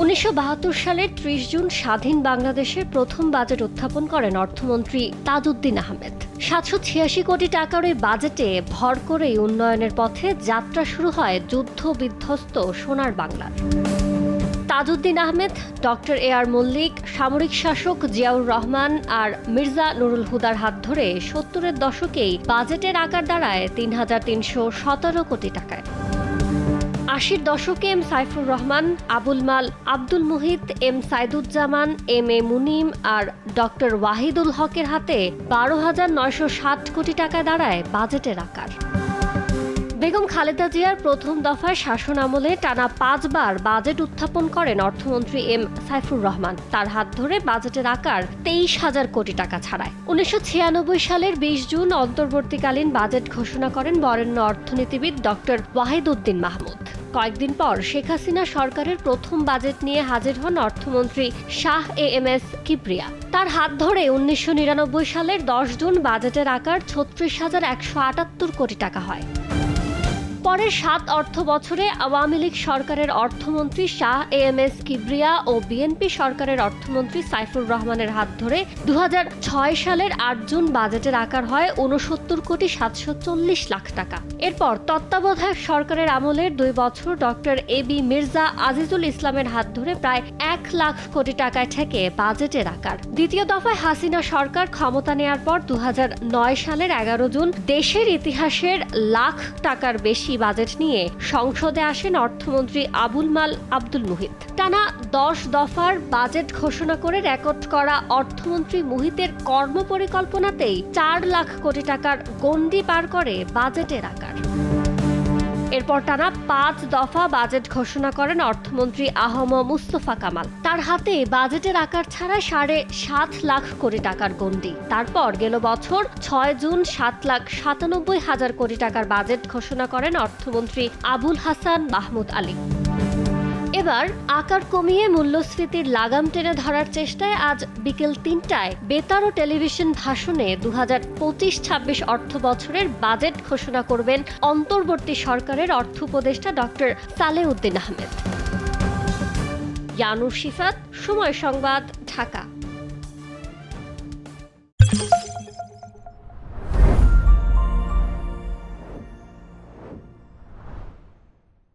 1972 সালের ৩০ জুন স্বাধীন বাংলাদেশের প্রথম বাজেট উত্থাপন করেন অর্থমন্ত্রী তাজউদ্দিন আহমেদ। ৭৮৬ কোটি টাকার ওই বাজেটে ভর করেই উন্নয়নের পথে যাত্রা শুরু হয় যুদ্ধ বিধ্বস্ত সোনার বাংলার। তাজউদ্দিন আহমেদ, ডক্টর এ.আর. মল্লিক, সামরিক শাসক জিয়াউর রহমান আর মির্জা নুরুল হুদার হাত ধরে ৭০-এর দশকেই বাজেটের আকার দাঁড়ায় ৩,৩১৭ কোটি টাকায়। ৮০-র দশকে এম সাইফুর রহমান, আবুল মাল, Abdul Muhith, M Saiduzzaman, M A Munim R doctor Wahidul হকের হাতে ১২,৯৬০ কোটি টাকা দাঁড়ায় বাজেটের আকার। বেগম খালেদা জিয়ার প্রথম দফায় শাসন আমলে টানা ৫ বার বাজেট উত্থাপন করেন অর্থমন্ত্রী এম সাইফুর রহমান। তার হাত ধরে বাজেটের আকার ২৩,০০০ কোটি টাকা ছাড়ায়। ১৯৯৬ সালের ২০ জুন অন্তর্বর্তীকালীন বাজেট ঘোষণা করেন বরেণ্য অর্থনীতিবিদ ডক্টর ওয়াহিদউদ্দিন মাহমুদ। কয়েকদিন পর শেখ হাসিনা সরকারের প্রথম বাজেট নিয়ে হাজির হন অর্থমন্ত্রী শাহ এ.এম.এস. কিবরিয়া। তার হাত ধরে ১৯৯৯ সালের ১০ জুন বাজেটের আকার ৩৬,১৭৮ কোটি টাকা হয়। পরের ৭ অর্থ বছরে আওয়ামী লীগ সরকারের অর্থমন্ত্রী শাহ এ.এম.এস. কিবরিয়া ও বিএনপি সরকারের অর্থমন্ত্রী সাইফুর রহমানের হাত ধরে ২০০৬ সালের ৮ জুন বাজেটের আকার হয় ৬৯,৭৪০ লাখ টাকা। এরপর তত্ত্বাবধায়ক সরকারের আমলের ২ বছর ডক্টর এ.বি. মির্জা আজিজুল ইসলামের হাত ধরে প্রায় ১ লাখ কোটি টাকায় ঠেকে বাজেটের আকার। দ্বিতীয় দফায় হাসিনা সরকার ক্ষমতা নেয়ার পর ২০০৯ সালের ১১ জুন দেশের ইতিহাসের লাখ টাকার বেশি বাজেট নিয়ে সংসদে আসেন অর্থমন্ত্রী আবুল মাল আব্দুল মুহিত। টানা ১০ দফার বাজেট ঘোষণা করে রেকর্ড করা অর্থমন্ত্রী মুহিতের কর্মপরিকল্পনাতেই ৪ লাখ কোটি টাকার গণ্ডি পার করে বাজেটের আকার। এরপর টানা ৫ দফা বাজেট ঘোষণা করেন অর্থমন্ত্রী আ.হ.ম মুস্তফা কামাল। তার হাতে বাজেটের আকার ছাড়া ৭.৫ লাখ কোটি টাকার গণ্ডি। তারপর গেল বছর ৬ জুন ৭,৯৭,হাজার কোটি টাকার বাজেট ঘোষণা করেন অর্থমন্ত্রী আবুল হাসান মাহমুদ আলী। এবার আকার কমিয়ে মূল্যস্ফীতির লাগাম টেনে ধরার চেষ্টায় আজ বিকেল ৩টায় বেতার ও টেলিভিশন ভাষণে ২০২৫-২৬ অর্থ বছরের বাজেট ঘোষণা করবেন অন্তর্বর্তী সরকারের অর্থ উপদেষ্টা ডক্টর সালেহ উদ্দিন আহমেদ। ইয়ানুর শিফাত, সময় সংবাদ, ঢাকা।